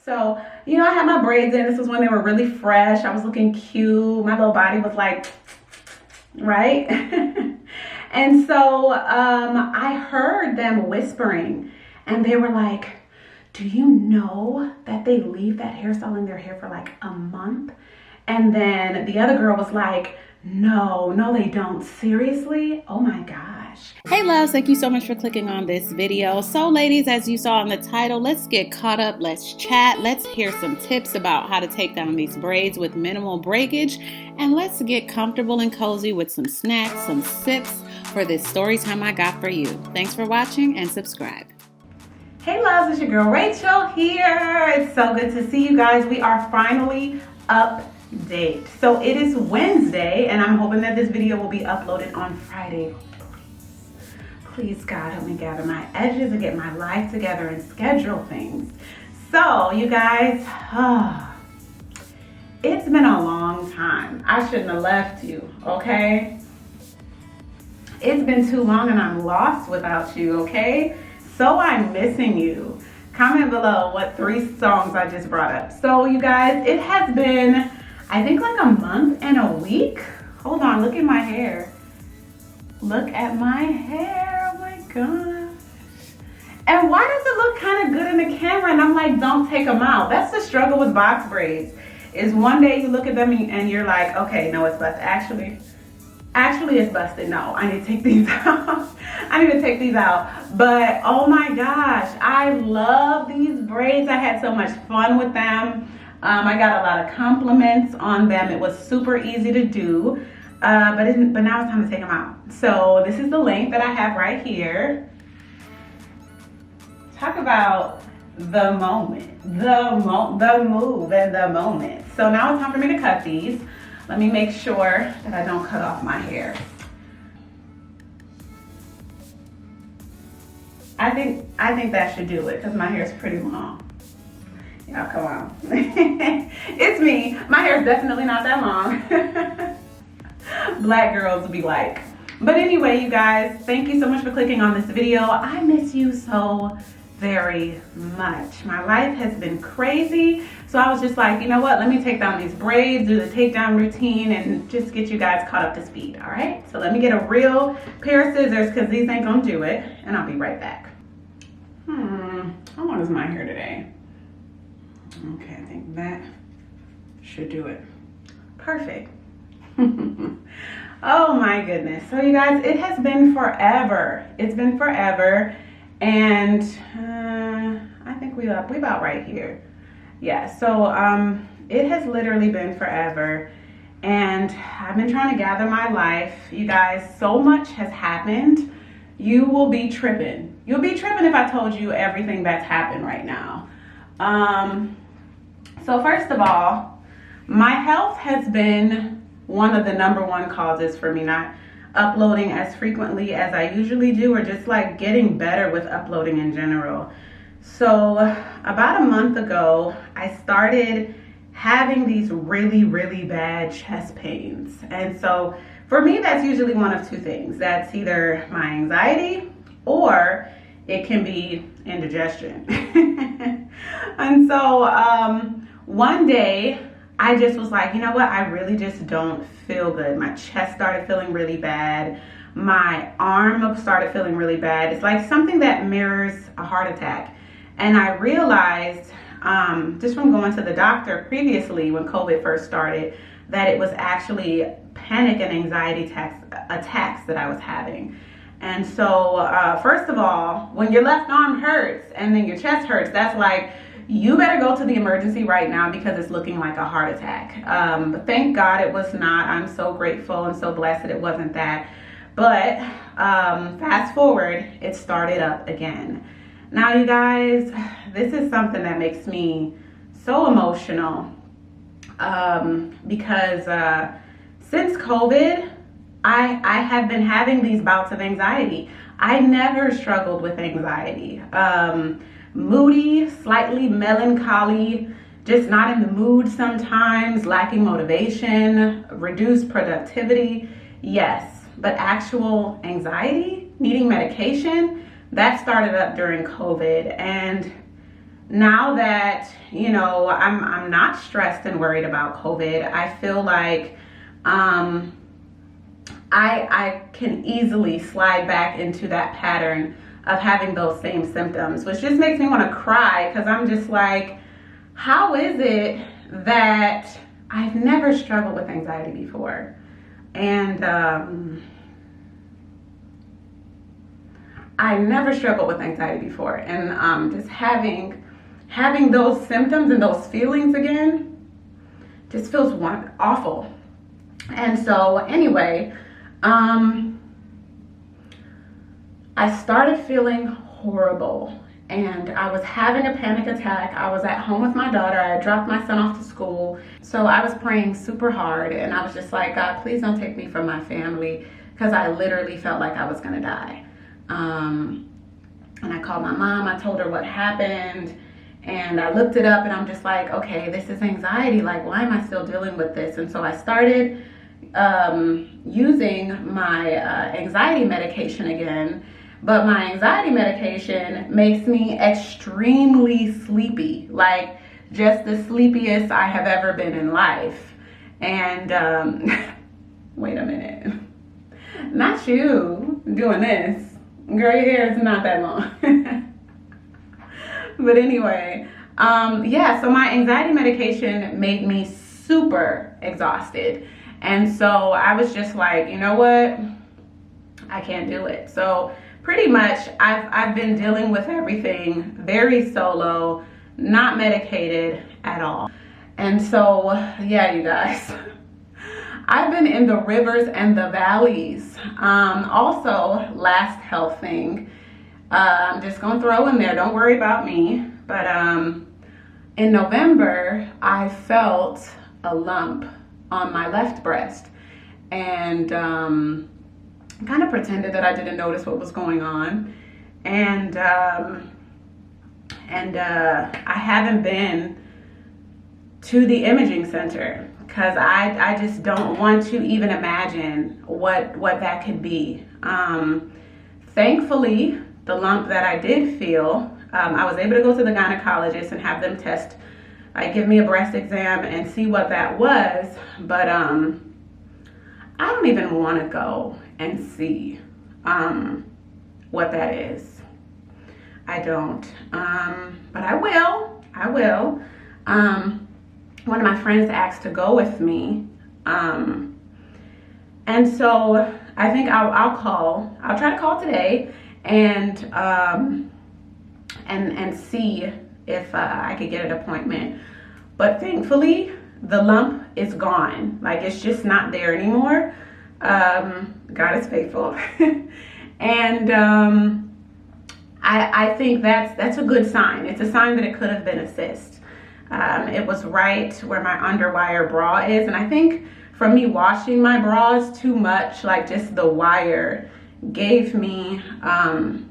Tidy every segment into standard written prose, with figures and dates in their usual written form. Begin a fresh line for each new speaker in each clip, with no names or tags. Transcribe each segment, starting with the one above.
So, you know, I had my braids in. This was when they were really fresh. I was looking cute. My little body was like, right? And so I heard them whispering, and they were like, do you know that they leave that hairstyle in their hair for like a month? And then the other girl was like, no, they don't. Seriously? Oh my gosh.
Hey loves, thank you so much for clicking on this video. So ladies, as you saw in the title, let's get caught up, let's chat, let's hear some tips about how to take down these braids with minimal breakage, and let's get comfortable and cozy with some snacks, some sips for this story time I got for you. Thanks for watching and subscribe.
Hey loves, it's your girl Rachel here. It's so good to see you guys. We are finally update. So it is Wednesday, and I'm hoping that this video will be uploaded on Friday. Please God, help me gather my edges and get my life together and schedule things. So you guys, it's been a long time. I shouldn't have left you, okay? It's been too long and I'm lost without you, okay? So I'm missing you. Comment below what 3 songs I just brought up. So you guys, it has been, I think like a month and a week. Hold on, look at my hair. Look at my hair, oh my gosh. And why does it look kind of good in the camera? And I'm like, don't take them out. That's the struggle with box braids. Is one day you look at them and you're like, okay, no, it's busted. Actually it's busted. No, I need to take these out. I need to take these out. But oh my gosh, I love these braids. I had so much fun with them. I got a lot of compliments on them. It was super easy to do. But now it's time to take them out. So this is the length that I have right here. Talk about the moment, the move and the moment. So now it's time for me to cut these. Let me make sure that I don't cut off my hair. I think that should do it because my hair is pretty long. Y'all come on. It's me. My hair is definitely not that long. Black girls would be like. But anyway, you guys, thank you so much for clicking on this video. I miss you so very much. My life has been crazy. So I was just like, you know what? Let me take down these braids, do the takedown routine, and just get you guys caught up to speed. All right. So let me get a real pair of scissors because these ain't gonna do it. And I'll be right back. How long is my hair today? Okay, I think that should do it. Perfect. Oh my goodness. So you guys, it has been forever. It's been forever. And I think we about right here. Yeah, so it has literally been forever. And I've been trying to gather my life. You guys, so much has happened. You will be tripping. You'll be tripping if I told you everything that's happened right now. So first of all, my health has been one of the #1 causes for me not uploading as frequently as I usually do, or just like getting better with uploading in general. So about a month ago, I started having these really, really bad chest pains. And so for me, that's usually one of 2 things. That's either my anxiety or it can be indigestion. And so one day I just was like, you know what? I really just don't feel good. My chest started feeling really bad. My arm started feeling really bad. It's like something that mirrors a heart attack. And I realized just from going to the doctor previously when COVID first started, that it was actually panic and anxiety attacks that I was having. And so first of all, when your left arm hurts and then your chest hurts, that's like, you better go to the emergency right now because it's looking like a heart attack. But thank God it was not. I'm so grateful and so blessed that it wasn't that. But fast forward, it started up again. Now you guys, this is something that makes me so emotional because since COVID, I have been having these bouts of anxiety. I never struggled with anxiety. Moody, slightly melancholy, just not in the mood sometimes, lacking motivation, reduced productivity, yes. But actual anxiety, needing medication, that started up during COVID. And now that, you know, I'm not stressed and worried about COVID, I feel like I can easily slide back into that pattern of having those same symptoms, which just makes me want to cry, because I'm just like, how is it that I've never struggled with anxiety before? And I never struggled with anxiety before, and just having those symptoms and those feelings again just feels awful. And so anyway, I started feeling horrible, and I was having a panic attack. I was at home with my daughter. I had dropped my son off to school. So I was praying super hard, and I was just like, God, please don't take me from my family, because I literally felt like I was gonna die. And I called my mom. I told her what happened, and I looked it up, and I'm just like, okay, this is anxiety. Like, why am I still dealing with this? And so I started using my anxiety medication again. But my anxiety medication makes me extremely sleepy, like just the sleepiest I have ever been in life. And wait a minute, not you doing this. Girl, your hair is not that long. But anyway, yeah, so my anxiety medication made me super exhausted. And so I was just like, you know what? I can't do it. So pretty much I've been dealing with everything very solo, not medicated at all. And so, yeah, you guys, I've been in the rivers and the valleys. Also, last health thing, I'm just gonna throw in there, don't worry about me, but in November, I felt a lump on my left breast, and kind of pretended that I didn't notice what was going on, and I haven't been to the imaging center, because I just don't want to even imagine what that could be. Thankfully, the lump that I did feel, I was able to go to the gynecologist and have them test, like give me a breast exam and see what that was, but I don't even want to go and see what that is. I don't, but I will. One of my friends asked to go with me, and so I think I'll try to call today and see if I could get an appointment. But thankfully, the lump is gone. Like, it's just not there anymore. God is faithful. And I think that's a good sign. It's a sign that it could have been a cyst. It was right where my underwire bra is. And I think from me washing my bras too much, like just the wire gave me an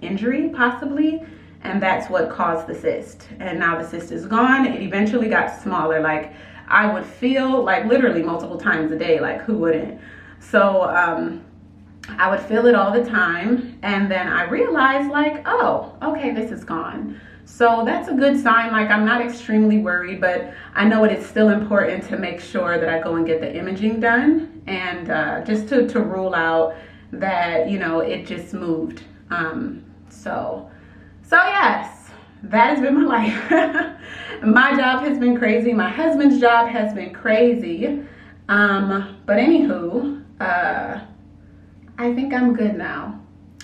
injury possibly. And that's what caused the cyst. And now the cyst is gone. It eventually got smaller. Like, I would feel like literally multiple times a day, like who wouldn't? So I would feel it all the time. And then I realized, like, oh, okay, this is gone. So that's a good sign. Like, I'm not extremely worried, but I know it is still important to make sure that I go and get the imaging done, and just to rule out that, you know, it just moved. So yes, that has been my life. My job has been crazy. My husband's job has been crazy. But anywho, I think I'm good now.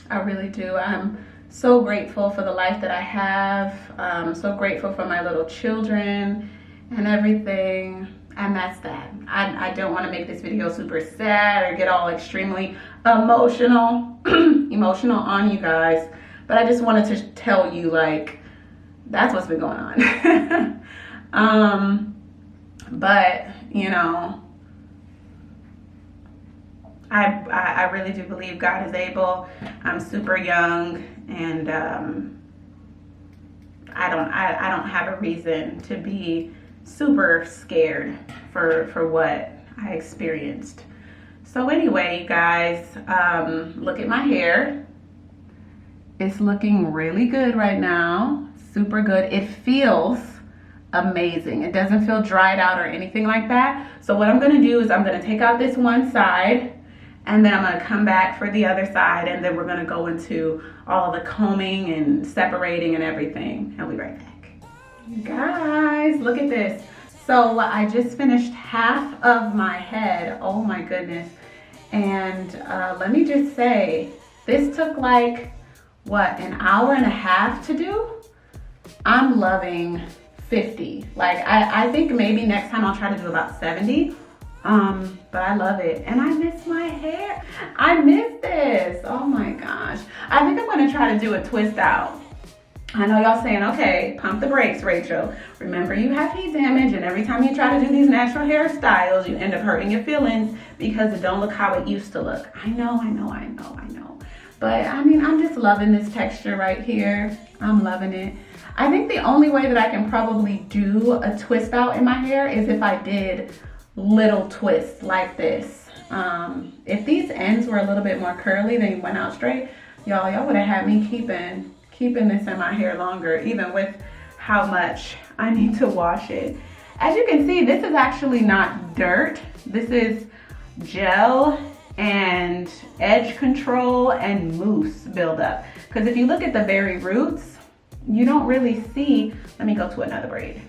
I really do. I'm so grateful for the life that I have. I'm so grateful for my little children and everything. And that's that. I don't want to make this video super sad or get all extremely emotional on you guys. But I just wanted to tell you, like, that's what's been going on. But, you know, I really do believe God is able. I'm super young, and I don't have a reason to be super scared for what I experienced. So anyway, you guys, look at my hair. It's looking really good right now. super good. It feels amazing. It doesn't feel dried out or anything like that. So what I'm gonna do is I'm gonna take out this one side, and then I'm gonna come back for the other side, and then we're gonna go into all of the combing and separating and everything. I'll be right back. You guys, look at this. So I just finished half of my head. Oh my goodness. And let me just say, this took like, what, an hour and a half to do? I'm loving 50. Like, I think maybe next time I'll try to do about 70. But I love it. And I miss my hair. I miss this. Oh my gosh. I think I'm gonna try to do a twist out. I know y'all saying, okay, pump the brakes, Rachel. Remember, you have heat damage, and every time you try to do these natural hairstyles, you end up hurting your feelings because it don't look how it used to look. I know. But I mean, I'm just loving this texture right here. I'm loving it. I think the only way that I can probably do a twist out in my hair is if I did little twists like this. If these ends were a little bit more curly than went out straight, y'all would have had me keeping this in my hair longer, even with how much I need to wash it. As you can see, this is actually not dirt. This is gel and edge control and mousse buildup. Because if you look at the very roots, you don't really see, let me go to another braid.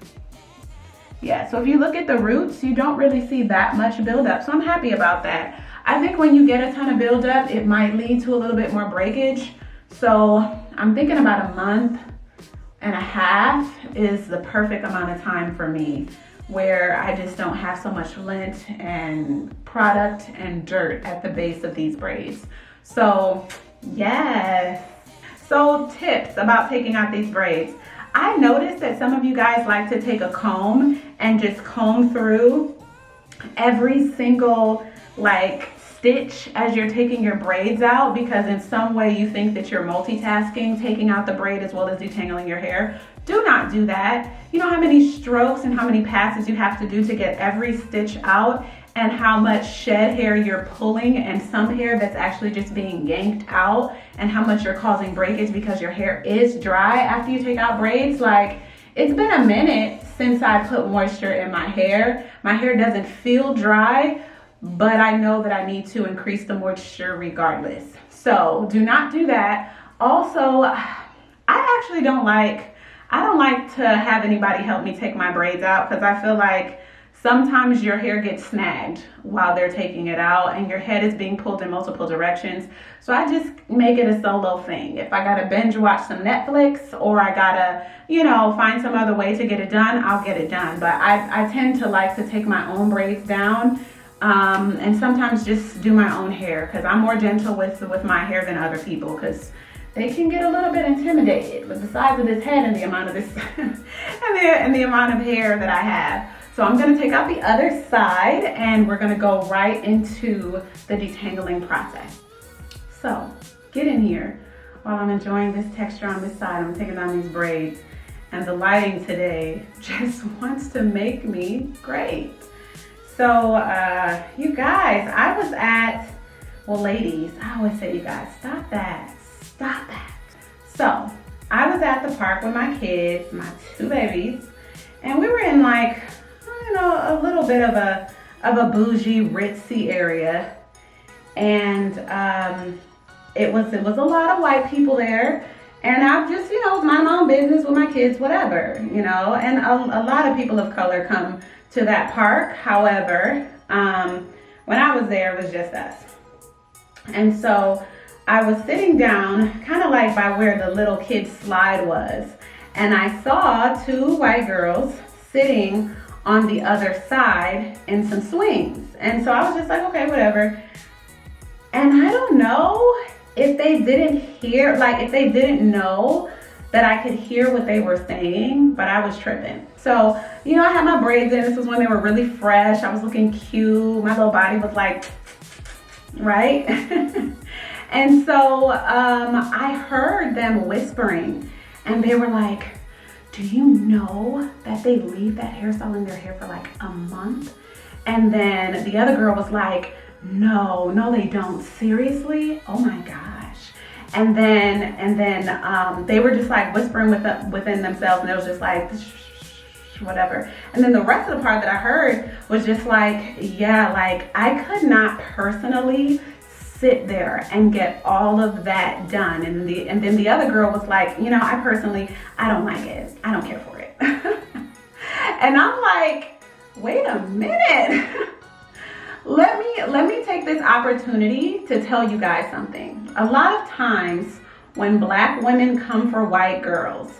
Yeah, so if you look at the roots, you don't really see that much buildup. So I'm happy about that. I think when you get a ton of buildup, it might lead to a little bit more breakage. So I'm thinking about a month and a half is the perfect amount of time for me, where I just don't have so much lint and product and dirt at the base of these braids. So yes. So tips about taking out these braids. I noticed that some of you guys like to take a comb and just comb through every single like stitch as you're taking your braids out, because in some way you think that you're multitasking, taking out the braid as well as detangling your hair. Do not do that. You know how many strokes and how many passes you have to do to get every stitch out, and how much shed hair you're pulling and some hair that's actually just being yanked out, and how much you're causing breakage because your hair is dry after you take out braids. Like, it's been a minute since I put moisture in my hair. My hair doesn't feel dry, but I know that I need to increase the moisture regardless. So do not do that. Also, I actually don't like to have anybody help me take my braids out, because I feel like sometimes your hair gets snagged while they're taking it out and your head is being pulled in multiple directions. So I just make it a solo thing. If I gotta binge watch some Netflix, or I gotta, find some other way to get it done, I'll get it done. But I tend to like to take my own braids down, and sometimes just do my own hair, because I'm more gentle with my hair than other people, because they can get a little bit intimidated with the size of this head and the amount of this and the amount of hair that I have. So I'm gonna take out the other side, and we're gonna go right into the detangling process. So get in here while I'm enjoying this texture on this side. I'm taking down these braids, and the lighting today just wants to make me great. So you guys, I was at, well ladies, I always say you guys, stop that. So I was at the park with my kids, my two babies, and we were in like, a little bit of a bougie, ritzy area. And it was a lot of white people there. And I just, mind my own business with my kids, whatever, and a lot of people of color come to that park. However, when I was there, it was just us. And so I was sitting down kind of like by where the little kid slide was, and I saw two white girls sitting on the other side in some swings. And so I was just like, okay, whatever. And I don't know if they didn't know that I could hear what they were saying, but I was tripping. So, I had my braids in. This was when they were really fresh. I was looking cute. My little body was like, right? And so I heard them whispering, and they were like, do you know that they leave that hairstyle in their hair for like a month? And then the other girl was like, no, they don't. Seriously? Oh my gosh. and then they were just like whispering within themselves, and it was just like whatever. And then the rest of the part that I heard was just like, yeah, like I could not personally sit there and get all of that done. And then the other girl was like, you know, I don't like it. I don't care for it. And I'm like, wait a minute. Let me take this opportunity to tell you guys something. A lot of times when Black women come for white girls,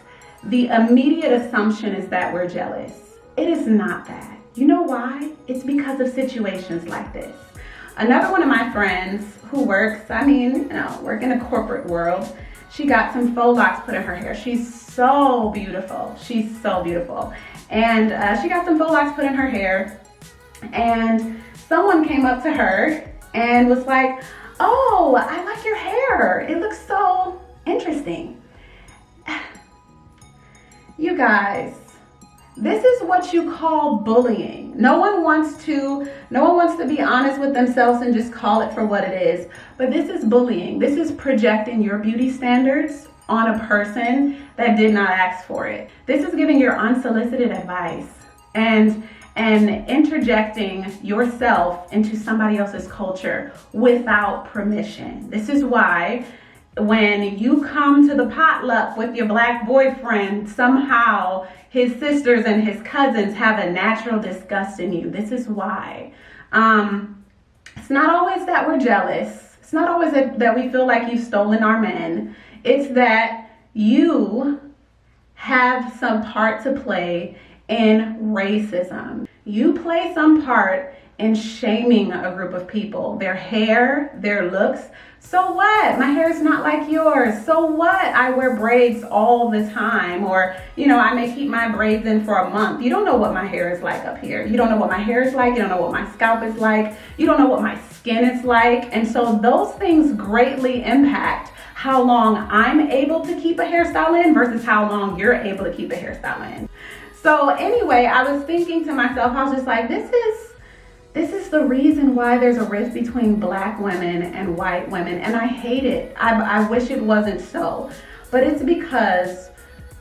the immediate assumption is that we're jealous. It is not that. You know why? It's because of situations like this. Another one of my friends who works, work in a corporate world, she got some faux locks put in her hair. She's so beautiful. She's so beautiful. And she got some faux locks put in her hair, and someone came up to her and was like, oh, I like your hair. It looks so interesting. You guys, this is what you call bullying. No one wants to be honest with themselves and just call it for what it is. But this is bullying. This is projecting your beauty standards on a person that did not ask for it. This is giving your unsolicited advice and interjecting yourself into somebody else's culture without permission. This is why when you come to the potluck with your Black boyfriend, somehow his sisters and his cousins have a natural disgust in you. This is why. It's not always that we're jealous. It's not always that we feel like you've stolen our men. It's that you have some part to play in racism. You play some part in shaming a group of people, their hair, their looks. So what? My hair is not like yours. So what? I wear braids all the time, or, you know, I may keep my braids in for a month. You don't know what my hair is like up here. You don't know what my hair is like. You don't know what my scalp is like. You don't know what my skin is like. And so those things greatly impact how long I'm able to keep a hairstyle in versus how long you're able to keep a hairstyle in. So anyway, I was thinking to myself, I was just like, this is the reason why there's a rift between Black women and white women, and I hate it. I wish it wasn't so, but it's because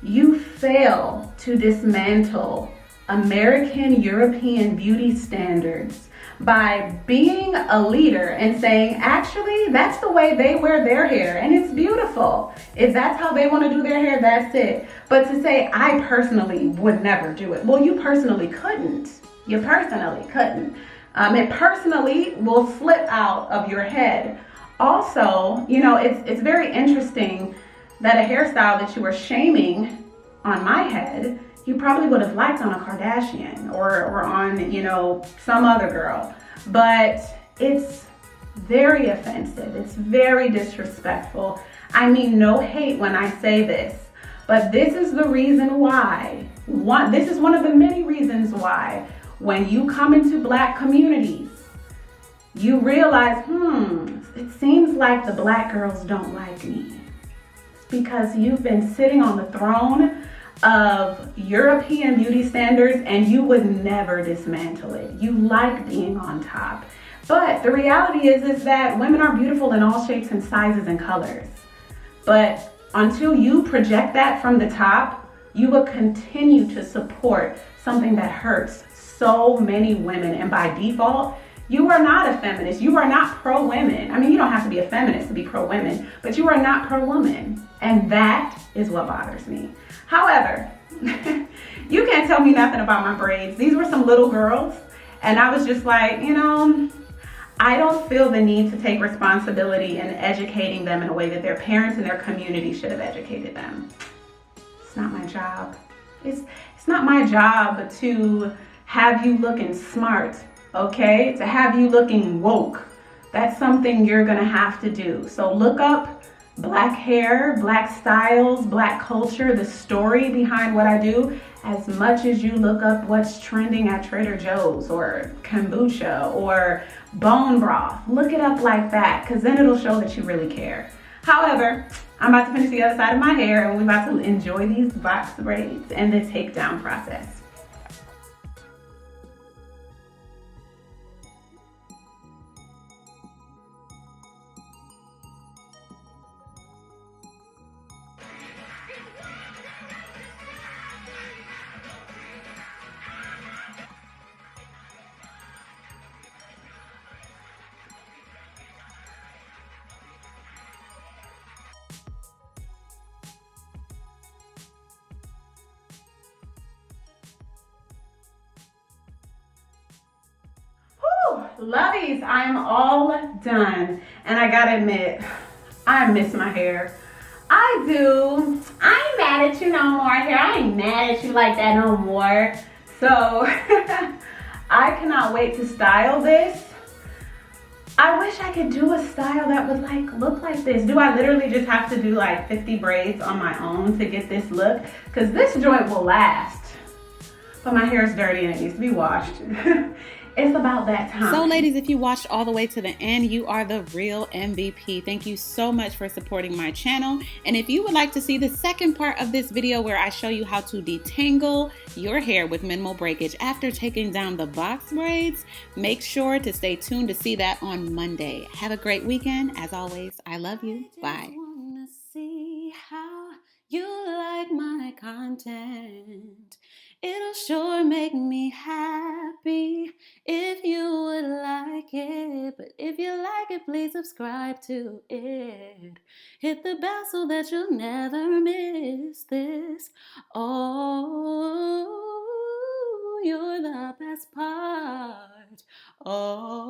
you fail to dismantle American European beauty standards by being a leader and saying, actually, that's the way they wear their hair and it's beautiful. If that's how they want to do their hair, that's it. But to say, I personally would never do it. Well, you personally couldn't. You personally couldn't. It personally will slip out of your head. Also, you know, it's very interesting that a hairstyle that you were shaming on my head, you probably would have liked on a Kardashian or on, you know, some other girl. But it's very offensive. It's very disrespectful. I mean no hate when I say this, but this is the reason why. This is one of the many reasons why when you come into Black communities, you realize, it seems like the Black girls don't like me. It's because you've been sitting on the throne of European beauty standards and you would never dismantle it. You like being on top. But the reality is that women are beautiful in all shapes and sizes and colors. But until you project that from the top, you will continue to support something that hurts so many women. And by default, you are not a feminist. You are not pro-women. I mean, you don't have to be a feminist to be pro-women, but you are not pro-woman. And that is what bothers me. However, you can't tell me nothing about my braids. These were some little girls, and I was just like, you know, I don't feel the need to take responsibility in educating them in a way that their parents and their community should have educated them. It's not my job. It's not my job to have you looking smart, okay? To have you looking woke. That's something you're gonna have to do. So look up Black hair, Black styles, Black culture, the story behind what I do, as much as you look up what's trending at Trader Joe's or kombucha or bone broth. Look it up like that, because then it'll show that you really care. However, I'm about to finish the other side of my hair and we're about to enjoy these box braids and the takedown process. lovies, I'm all done. And I gotta admit, I miss my hair. I do. I ain't mad at you no more, hair. I ain't mad at you like that no more. So I cannot wait to style this. I wish I could do a style that would like look like this. Do I literally just have to do like 50 braids on my own to get this look? Because this joint will last. But my hair is dirty and it needs to be washed. It's about that time.
So ladies, if you watched all the way to the end, you are the real MVP. Thank you so much for supporting my channel. And if you would like to see the second part of this video where I show you how to detangle your hair with minimal breakage after taking down the box braids, make sure to stay tuned to see that on Monday. Have a great weekend. As always, I love you. Bye. See how you like my content. It'll sure make me happy if you would like it. But if you like it, please subscribe to it. Hit the bell so that you'll never miss this. Oh, you're the best part. Oh.